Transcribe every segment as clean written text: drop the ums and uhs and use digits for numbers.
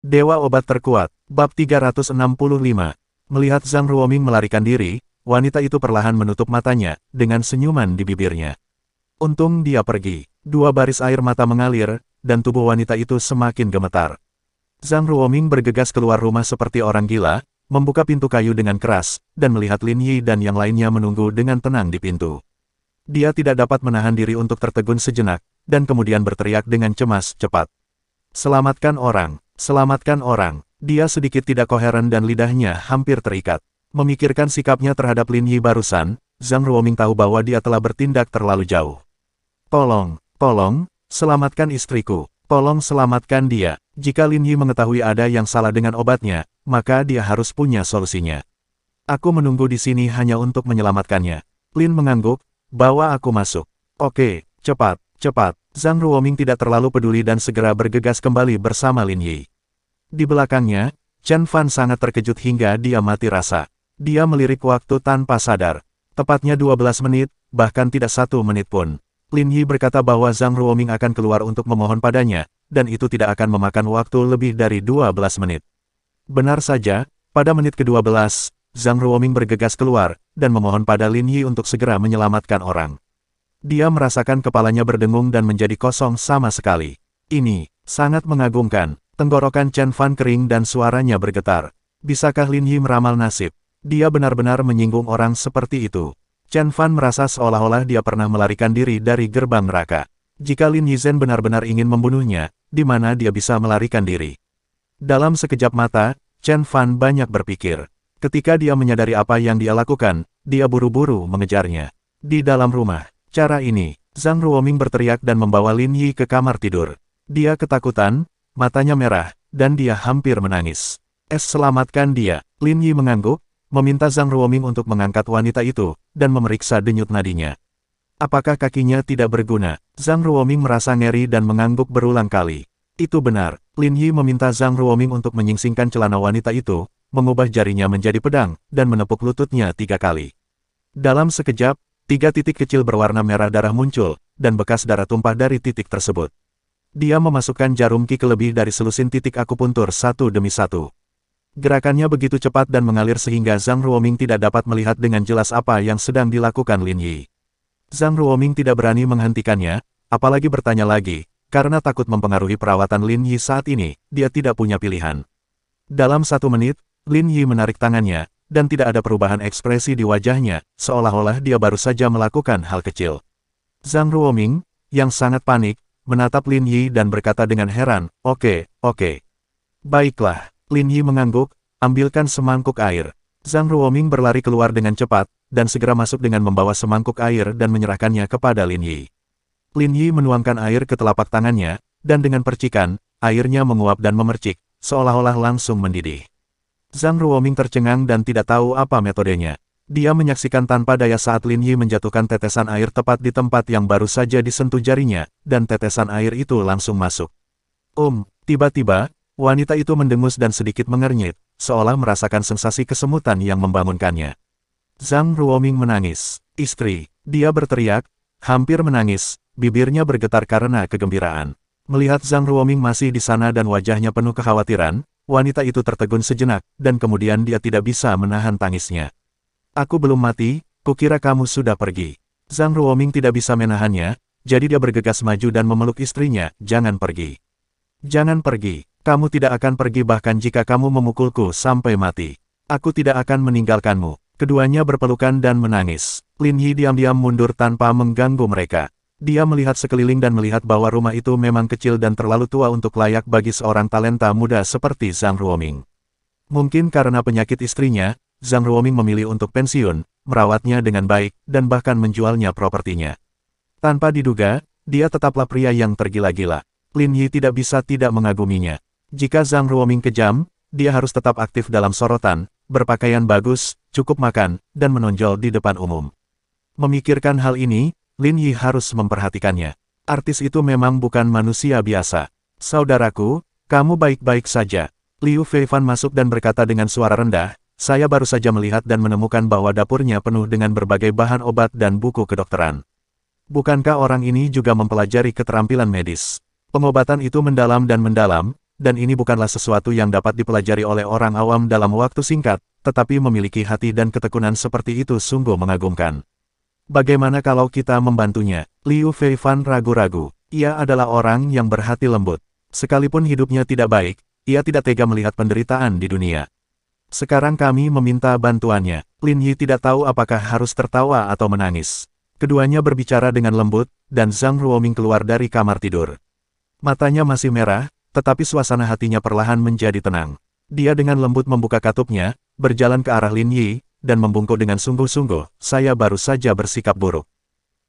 Dewa Obat Terkuat, Bab 365. Melihat Zhang Ruoming melarikan diri, wanita itu perlahan menutup matanya, dengan senyuman di bibirnya. Untung dia pergi. Dua baris air mata mengalir, dan tubuh wanita itu semakin gemetar. Zhang Ruoming bergegas keluar rumah seperti orang gila, membuka pintu kayu dengan keras, dan melihat Lin Yi dan yang lainnya menunggu dengan tenang di pintu. Dia tidak dapat menahan diri untuk tertegun sejenak, dan kemudian berteriak dengan cemas, cepat. Selamatkan orang. Selamatkan orang. Dia sedikit tidak koheren dan lidahnya hampir terikat. Memikirkan sikapnya terhadap Lin Yi barusan, Zhang Ruoming tahu bahwa dia telah bertindak terlalu jauh. Tolong, selamatkan istriku. Tolong selamatkan dia. Jika Lin Yi mengetahui ada yang salah dengan obatnya, maka dia harus punya solusinya. Aku menunggu di sini hanya untuk menyelamatkannya. Lin mengangguk, bawa aku masuk. Oke, cepat. Zhang Ruoming tidak terlalu peduli dan segera bergegas kembali bersama Lin Yi. Di belakangnya, Chen Fan sangat terkejut hingga dia mati rasa. Dia melirik waktu tanpa sadar. Tepatnya 12 menit, bahkan tidak 1 menit pun. Lin Yi berkata bahwa Zhang Ruoming akan keluar untuk memohon padanya, dan itu tidak akan memakan waktu lebih dari 12 menit. Benar saja, pada menit ke-12, Zhang Ruoming bergegas keluar, dan memohon pada Lin Yi untuk segera menyelamatkan orang. Dia merasakan kepalanya berdengung dan menjadi kosong sama sekali. Ini sangat mengagumkan. Tenggorokan Chen Fan kering dan suaranya bergetar. Bisakah Lin Yi meramal nasib? Dia benar-benar menyinggung orang seperti itu. Chen Fan merasa seolah-olah dia pernah melarikan diri dari gerbang neraka. Jika Lin Yizhen benar-benar ingin membunuhnya, di mana dia bisa melarikan diri? Dalam sekejap mata, Chen Fan banyak berpikir. Ketika dia menyadari apa yang dia lakukan, dia buru-buru mengejarnya. Di dalam rumah. Cara ini, Zhang Ruoming berteriak dan membawa Lin Yi ke kamar tidur. Dia ketakutan, matanya merah, dan dia hampir menangis. Selamatkan dia. Lin Yi mengangguk, meminta Zhang Ruoming untuk mengangkat wanita itu, dan memeriksa denyut nadinya. Apakah kakinya tidak berguna? Zhang Ruoming merasa ngeri dan mengangguk berulang kali. Itu benar, Lin Yi meminta Zhang Ruoming untuk menyingsingkan celana wanita itu, mengubah jarinya menjadi pedang, dan menepuk lututnya 3 kali. Dalam sekejap, 3 titik kecil berwarna merah darah muncul, dan bekas darah tumpah dari titik tersebut. Dia memasukkan jarum ki ke lebih dari selusin titik akupuntur satu demi satu. Gerakannya begitu cepat dan mengalir sehingga Zhang Ruoming tidak dapat melihat dengan jelas apa yang sedang dilakukan Lin Yi. Zhang Ruoming tidak berani menghentikannya, apalagi bertanya lagi, karena takut mempengaruhi perawatan Lin Yi saat ini, dia tidak punya pilihan. Dalam 1 menit, Lin Yi menarik tangannya, dan tidak ada perubahan ekspresi di wajahnya, seolah-olah dia baru saja melakukan hal kecil. Zhang Ruoming, yang sangat panik, menatap Lin Yi dan berkata dengan heran, Oke. Baiklah, Lin Yi mengangguk, ambilkan semangkuk air. Zhang Ruoming berlari keluar dengan cepat, dan segera masuk dengan membawa semangkuk air dan menyerahkannya kepada Lin Yi. Lin Yi menuangkan air ke telapak tangannya, dan dengan percikan, airnya menguap dan memercik, seolah-olah langsung mendidih. Zhang Ruoming tercengang dan tidak tahu apa metodenya. Dia menyaksikan tanpa daya saat Lin Yi menjatuhkan tetesan air tepat di tempat yang baru saja disentuh jarinya, dan tetesan air itu langsung masuk. Tiba-tiba, wanita itu mendengus dan sedikit mengernyit, seolah merasakan sensasi kesemutan yang membangunkannya. Zhang Ruoming menangis. Istri, dia berteriak, hampir menangis, bibirnya bergetar karena kegembiraan. Melihat Zhang Ruoming masih di sana dan wajahnya penuh kekhawatiran, wanita itu tertegun sejenak, dan kemudian dia tidak bisa menahan tangisnya. Aku belum mati, kukira kamu sudah pergi. Zhang Ruoming tidak bisa menahannya, jadi dia bergegas maju dan memeluk istrinya, jangan pergi. Jangan pergi, kamu tidak akan pergi bahkan jika kamu memukulku sampai mati. Aku tidak akan meninggalkanmu. Keduanya berpelukan dan menangis. Lin Yi diam-diam mundur tanpa mengganggu mereka. Dia melihat sekeliling dan melihat bahwa rumah itu memang kecil dan terlalu tua untuk layak bagi seorang talenta muda seperti Zhang Ruoming. Mungkin karena penyakit istrinya, Zhang Ruoming memilih untuk pensiun, merawatnya dengan baik, dan bahkan menjualnya propertinya. Tanpa diduga, dia tetaplah pria yang tergila-gila. Lin Yi tidak bisa tidak mengaguminya. Jika Zhang Ruoming kejam, dia harus tetap aktif dalam sorotan, berpakaian bagus, cukup makan, dan menonjol di depan umum. Memikirkan hal ini, Lin Yi harus memperhatikannya. Artis itu memang bukan manusia biasa. Saudaraku, kamu baik-baik saja. Liu Feifan masuk dan berkata dengan suara rendah, saya baru saja melihat dan menemukan bahwa dapurnya penuh dengan berbagai bahan obat dan buku kedokteran. Bukankah orang ini juga mempelajari keterampilan medis? Pengobatan itu mendalam dan mendalam, dan ini bukanlah sesuatu yang dapat dipelajari oleh orang awam dalam waktu singkat, tetapi memiliki hati dan ketekunan seperti itu sungguh mengagumkan. Bagaimana kalau kita membantunya? Liu Feifan ragu-ragu. Ia adalah orang yang berhati lembut. Sekalipun hidupnya tidak baik, ia tidak tega melihat penderitaan di dunia. Sekarang kami meminta bantuannya. Lin Yi tidak tahu apakah harus tertawa atau menangis. Keduanya berbicara dengan lembut, dan Zhang Ruoming keluar dari kamar tidur. Matanya masih merah, tetapi suasana hatinya perlahan menjadi tenang. Dia dengan lembut membuka katupnya, berjalan ke arah Lin Yi, dan membungkuk dengan sungguh-sungguh, "Saya baru saja bersikap buruk.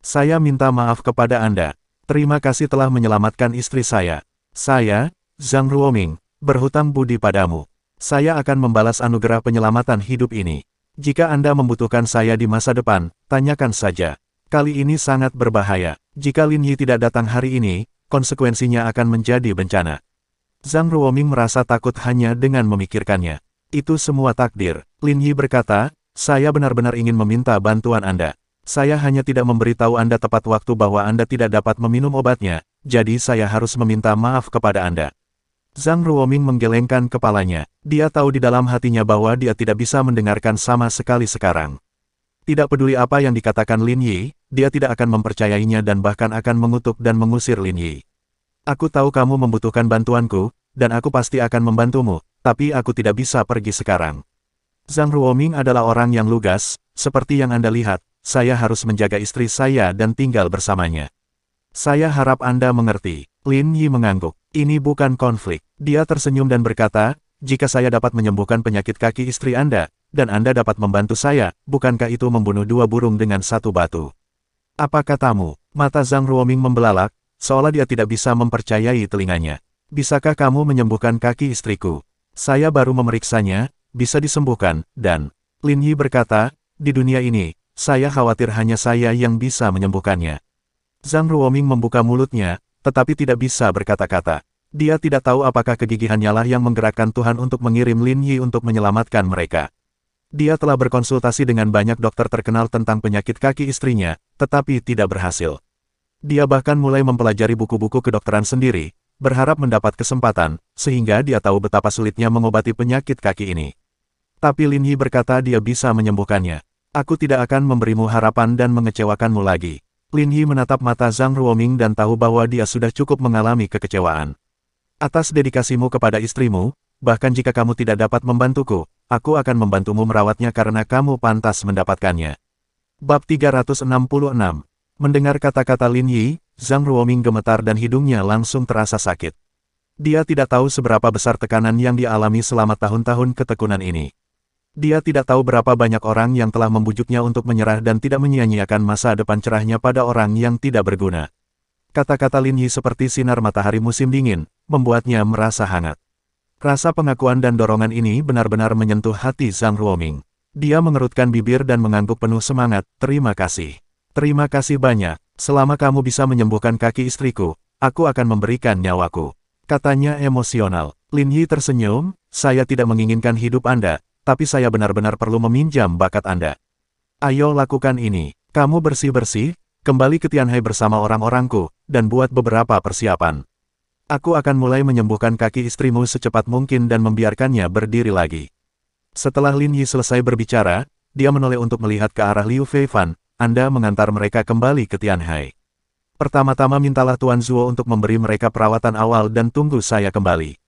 Saya minta maaf kepada Anda. Terima kasih telah menyelamatkan istri saya. Saya, Zhang Ruoming, berhutang budi padamu. Saya akan membalas anugerah penyelamatan hidup ini. Jika Anda membutuhkan saya di masa depan, tanyakan saja. Kali ini sangat berbahaya. Jika Lin Yi tidak datang hari ini, konsekuensinya akan menjadi bencana." Zhang Ruoming merasa takut hanya dengan memikirkannya. Itu semua takdir. Lin Yi berkata, "Saya benar-benar ingin meminta bantuan Anda. Saya hanya tidak memberitahu Anda tepat waktu bahwa Anda tidak dapat meminum obatnya, jadi saya harus meminta maaf kepada Anda." Zhang Ruoming menggelengkan kepalanya. Dia tahu di dalam hatinya bahwa dia tidak bisa mendengarkan sama sekali sekarang. Tidak peduli apa yang dikatakan Lin Yi, dia tidak akan mempercayainya dan bahkan akan mengutuk dan mengusir Lin Yi. "Aku tahu kamu membutuhkan bantuanku, dan aku pasti akan membantumu, tapi aku tidak bisa pergi sekarang. Zhang Ruoming adalah orang yang lugas, seperti yang Anda lihat, saya harus menjaga istri saya dan tinggal bersamanya. Saya harap Anda mengerti." Lin Yi mengangguk. Ini bukan konflik. Dia tersenyum dan berkata, "Jika saya dapat menyembuhkan penyakit kaki istri Anda, dan Anda dapat membantu saya, bukankah itu membunuh dua burung dengan satu batu?" "Apa katamu?" Mata Zhang Ruoming membelalak, seolah dia tidak bisa mempercayai telinganya. "Bisakah kamu menyembuhkan kaki istriku? Saya baru memeriksanya, bisa disembuhkan, dan..." Lin Yi berkata, "Di dunia ini, saya khawatir hanya saya yang bisa menyembuhkannya." Zhang Ruoming membuka mulutnya, tetapi tidak bisa berkata-kata. Dia tidak tahu apakah kegigihannya lah yang menggerakkan Tuhan untuk mengirim Lin Yi untuk menyelamatkan mereka. Dia telah berkonsultasi dengan banyak dokter terkenal tentang penyakit kaki istrinya, tetapi tidak berhasil. Dia bahkan mulai mempelajari buku-buku kedokteran sendiri, berharap mendapat kesempatan, sehingga dia tahu betapa sulitnya mengobati penyakit kaki ini. Tapi Lin Yi berkata dia bisa menyembuhkannya. "Aku tidak akan memberimu harapan dan mengecewakanmu lagi." Lin Yi menatap mata Zhang Ruoming dan tahu bahwa dia sudah cukup mengalami kekecewaan. "Atas dedikasimu kepada istrimu, bahkan jika kamu tidak dapat membantuku, aku akan membantumu merawatnya karena kamu pantas mendapatkannya." Bab 366. Mendengar kata-kata Lin Yi, Zhang Ruoming gemetar dan hidungnya langsung terasa sakit. Dia tidak tahu seberapa besar tekanan yang dialami selama tahun-tahun ketekunan ini. Dia tidak tahu berapa banyak orang yang telah membujuknya untuk menyerah dan tidak menyia-nyiakan masa depan cerahnya pada orang yang tidak berguna. Kata-kata Lin Yi seperti sinar matahari musim dingin, membuatnya merasa hangat. Rasa pengakuan dan dorongan ini benar-benar menyentuh hati Zhang Ruoming. Dia mengerutkan bibir dan mengangguk penuh semangat, "Terima kasih. Terima kasih banyak. Selama kamu bisa menyembuhkan kaki istriku, aku akan memberikan nyawaku," katanya emosional. Lin Yi tersenyum, "Saya tidak menginginkan hidup Anda, tapi saya benar-benar perlu meminjam bakat Anda. Ayo lakukan ini. Kamu bersih-bersih, kembali ke Tianhai bersama orang-orangku, dan buat beberapa persiapan. Aku akan mulai menyembuhkan kaki istrimu secepat mungkin dan membiarkannya berdiri lagi." Setelah Lin Yi selesai berbicara, dia menoleh untuk melihat ke arah Liu Feifan. "Anda mengantar mereka kembali ke Tianhai. Pertama-tama mintalah Tuan Zuo untuk memberi mereka perawatan awal dan tunggu saya kembali."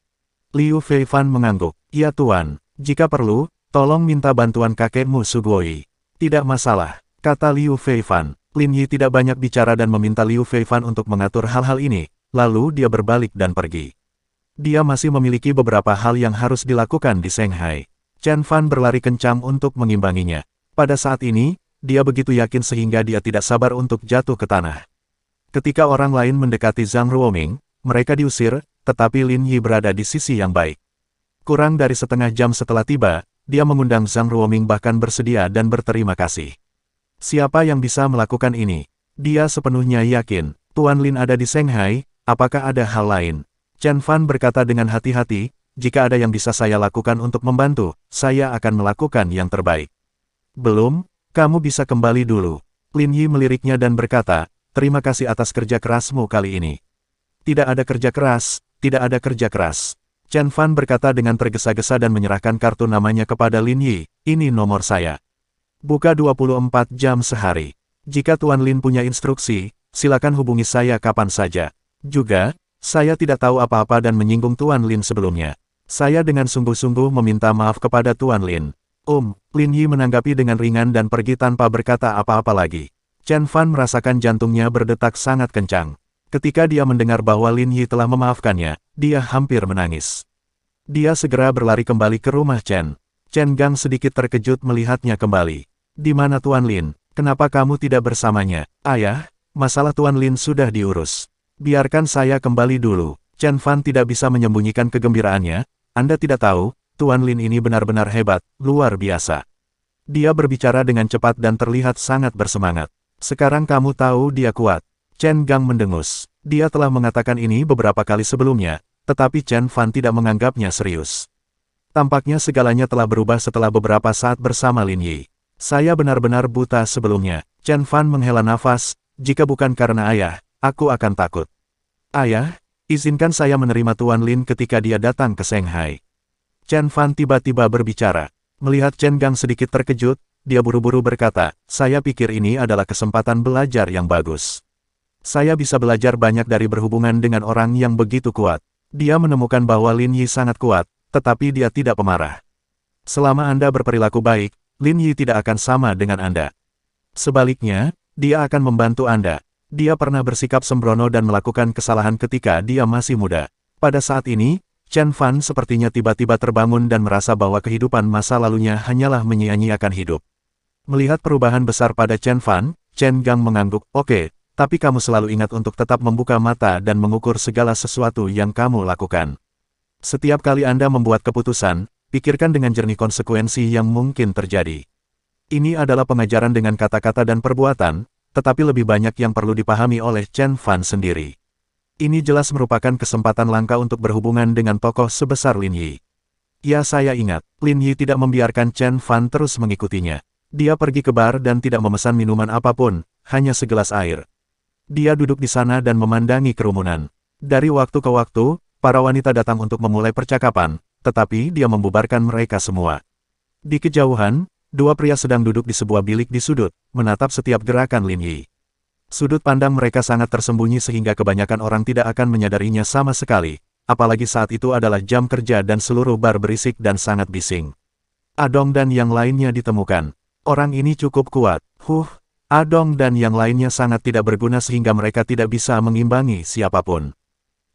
Liu Feifan mengangguk. "Iya Tuan. Jika perlu, tolong minta bantuan kakekmu Suguoi." "Tidak masalah," kata Liu Feifan. Lin Yi tidak banyak bicara dan meminta Liu Feifan untuk mengatur hal-hal ini, lalu dia berbalik dan pergi. Dia masih memiliki beberapa hal yang harus dilakukan di Shanghai. Chen Fan berlari kencang untuk mengimbanginya. Pada saat ini, dia begitu yakin sehingga dia tidak sabar untuk jatuh ke tanah. Ketika orang lain mendekati Zhang Ruoming, mereka diusir, tetapi Lin Yi berada di sisi yang baik. Kurang dari setengah jam setelah tiba, dia mengundang Zhang Ruoming bahkan bersedia dan berterima kasih. Siapa yang bisa melakukan ini? Dia sepenuhnya yakin, Tuan Lin ada di Shanghai, apakah ada hal lain? Chen Fan berkata dengan hati-hati, "Jika ada yang bisa saya lakukan untuk membantu, saya akan melakukan yang terbaik." "Belum, kamu bisa kembali dulu." Lin Yi meliriknya dan berkata, "Terima kasih atas kerja kerasmu kali ini." "Tidak ada kerja keras, tidak ada kerja keras. Chen Fan berkata dengan tergesa-gesa dan menyerahkan kartu namanya kepada Lin Yi. Ini nomor saya. Buka 24 jam sehari. Jika Tuan Lin punya instruksi, silakan hubungi saya kapan saja. Juga, saya tidak tahu apa-apa dan menyinggung Tuan Lin sebelumnya. Saya dengan sungguh-sungguh meminta maaf kepada Tuan Lin. Lin Yi menanggapi dengan ringan dan pergi tanpa berkata apa-apa lagi. Chen Fan merasakan jantungnya berdetak sangat kencang. Ketika dia mendengar bahwa Lin Yi telah memaafkannya, dia hampir menangis. Dia segera berlari kembali ke rumah Chen. Chen Gang sedikit terkejut melihatnya kembali. Di mana Tuan Lin? Kenapa kamu tidak bersamanya? Ayah, masalah Tuan Lin sudah diurus. Biarkan saya kembali dulu. Chen Fan tidak bisa menyembunyikan kegembiraannya. Anda tidak tahu, Tuan Lin ini benar-benar hebat, luar biasa. Dia berbicara dengan cepat dan terlihat sangat bersemangat. Sekarang kamu tahu dia kuat. Chen Gang mendengus. Dia telah mengatakan ini beberapa kali sebelumnya, tetapi Chen Fan tidak menganggapnya serius. Tampaknya segalanya telah berubah setelah beberapa saat bersama Lin Yi. Saya benar-benar buta sebelumnya. Chen Fan menghela nafas, jika bukan karena ayah, aku akan takut. Ayah, izinkan saya menerima Tuan Lin ketika dia datang ke Shanghai. Chen Fan tiba-tiba berbicara. Melihat Chen Gang sedikit terkejut, dia buru-buru berkata, saya pikir ini adalah kesempatan belajar yang bagus. Saya bisa belajar banyak dari berhubungan dengan orang yang begitu kuat. Dia menemukan bahwa Lin Yi sangat kuat, tetapi dia tidak pemarah. Selama Anda berperilaku baik, Lin Yi tidak akan sama dengan Anda. Sebaliknya, dia akan membantu Anda. Dia pernah bersikap sembrono dan melakukan kesalahan ketika dia masih muda. Pada saat ini, Chen Fan sepertinya tiba-tiba terbangun dan merasa bahwa kehidupan masa lalunya hanyalah menyia-nyiakan hidup. Melihat perubahan besar pada Chen Fan, Chen Gang mengangguk, oke, tapi kamu selalu ingat untuk tetap membuka mata dan mengukur segala sesuatu yang kamu lakukan. Setiap kali Anda membuat keputusan, pikirkan dengan jernih konsekuensi yang mungkin terjadi. Ini adalah pengajaran dengan kata-kata dan perbuatan, tetapi lebih banyak yang perlu dipahami oleh Chen Fan sendiri. Ini jelas merupakan kesempatan langka untuk berhubungan dengan tokoh sebesar Lin Yi. Ya, saya ingat, Lin Yi tidak membiarkan Chen Fan terus mengikutinya. Dia pergi ke bar dan tidak memesan minuman apapun, hanya segelas air. Dia duduk di sana dan memandangi kerumunan. Dari waktu ke waktu, para wanita datang untuk memulai percakapan, tetapi dia membubarkan mereka semua. Di kejauhan, dua pria sedang duduk di sebuah bilik di sudut, menatap setiap gerakan Lin Yi. Sudut pandang mereka sangat tersembunyi sehingga kebanyakan orang tidak akan menyadarinya sama sekali, apalagi saat itu adalah jam kerja dan seluruh bar berisik dan sangat bising. Adong dan yang lainnya ditemukan. Orang ini cukup kuat. Adong dan yang lainnya sangat tidak berguna sehingga mereka tidak bisa mengimbangi siapapun.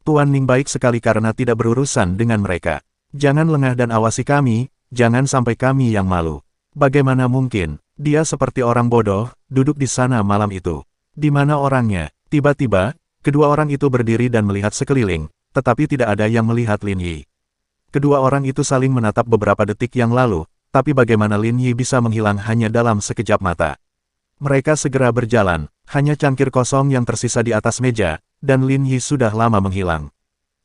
Tuan Ning baik sekali karena tidak berurusan dengan mereka. Jangan lengah dan awasi kami, jangan sampai kami yang malu. Bagaimana mungkin, dia seperti orang bodoh, duduk di sana malam itu. Di mana orangnya? Tiba-tiba, kedua orang itu berdiri dan melihat sekeliling, tetapi tidak ada yang melihat Lin Yi. Kedua orang itu saling menatap beberapa detik yang lalu, tapi bagaimana Lin Yi bisa menghilang hanya dalam sekejap mata. Mereka segera berjalan, hanya cangkir kosong yang tersisa di atas meja, dan Lin Yi sudah lama menghilang.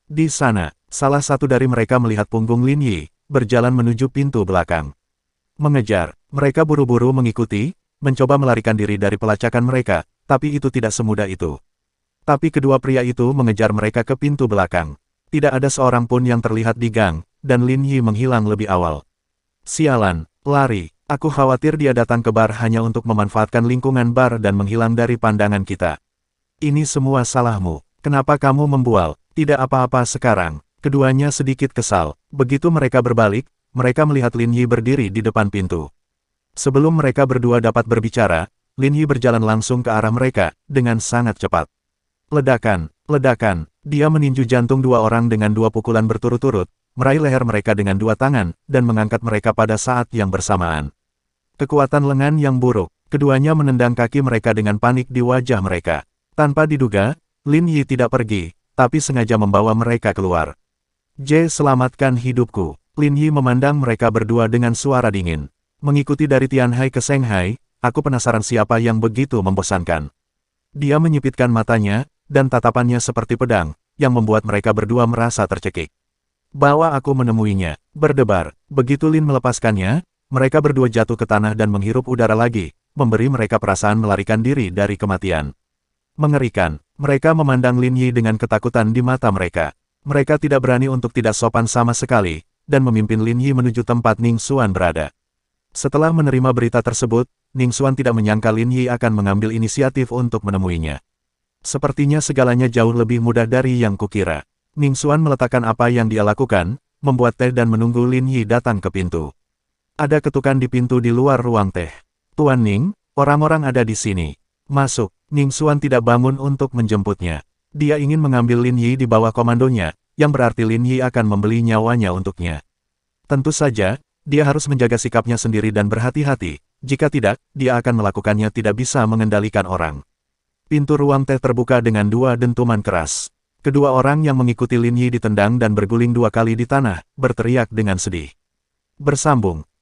Di sana, salah satu dari mereka melihat punggung Lin Yi, berjalan menuju pintu belakang. Mengejar, mereka buru-buru mengikuti, mencoba melarikan diri dari pelacakan mereka, tapi itu tidak semudah itu. Tapi kedua pria itu mengejar mereka ke pintu belakang. Tidak ada seorang pun yang terlihat di gang, dan Lin Yi menghilang lebih awal. Sialan, lari, aku khawatir dia datang ke bar hanya untuk memanfaatkan lingkungan bar dan menghilang dari pandangan kita. Ini semua salahmu, kenapa kamu membual? Tidak apa-apa sekarang. Keduanya sedikit kesal. Begitu mereka berbalik, mereka melihat Lin Yi berdiri di depan pintu. Sebelum mereka berdua dapat berbicara, Lin Yi berjalan langsung ke arah mereka, dengan sangat cepat. Ledakan, ledakan, dia meninju jantung dua orang dengan dua pukulan berturut-turut, meraih leher mereka dengan dua tangan, dan mengangkat mereka pada saat yang bersamaan. Kekuatan lengan yang buruk, keduanya menendang kaki mereka dengan panik di wajah mereka. Tanpa diduga, Lin Yi tidak pergi, tapi sengaja membawa mereka keluar. Selamatkan hidupku. Lin Yi memandang mereka berdua dengan suara dingin. Mengikuti dari Tianhai ke Shanghai, aku penasaran siapa yang begitu membosankan. Dia menyipitkan matanya, dan tatapannya seperti pedang, yang membuat mereka berdua merasa tercekik. Bawa aku menemuinya, berdebar. Begitu Lin melepaskannya, mereka berdua jatuh ke tanah dan menghirup udara lagi, memberi mereka perasaan melarikan diri dari kematian. Mengerikan, mereka memandang Lin Yi dengan ketakutan di mata mereka. Mereka tidak berani untuk tidak sopan sama sekali, dan memimpin Lin Yi menuju tempat Ning Xuan berada. Setelah menerima berita tersebut, Ning Xuan tidak menyangka Lin Yi akan mengambil inisiatif untuk menemuinya. Sepertinya segalanya jauh lebih mudah dari yang kukira. Ning Xuan meletakkan apa yang dia lakukan, membuat teh dan menunggu Lin Yi datang ke pintu. Ada ketukan di pintu di luar ruang teh. Tuan Ning, orang-orang ada di sini. Masuk. Ning Xuan tidak bangun untuk menjemputnya. Dia ingin mengambil Lin Yi di bawah komandonya, yang berarti Lin Yi akan membeli nyawanya untuknya. Tentu saja, dia harus menjaga sikapnya sendiri dan berhati-hati. Jika tidak, dia akan melakukannya tidak bisa mengendalikan orang. Pintu ruang teh terbuka dengan dua dentuman keras. Kedua orang yang mengikuti Lin Yi ditendang dan berguling dua kali di tanah, berteriak dengan sedih. Bersambung.